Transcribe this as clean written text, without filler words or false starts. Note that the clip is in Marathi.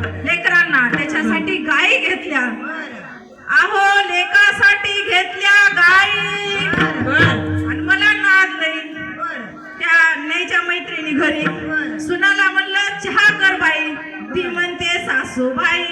लेकरांना त्याच्यासाठी गाई घेतल्या. अहो लेकासाठी घेतल्या गाई आणि मला नाद नाही. त्या न्यायच्या मैत्रिणी घरी सुनाला म्हणलं चहा कर बाई. ती म्हणते सासूबाई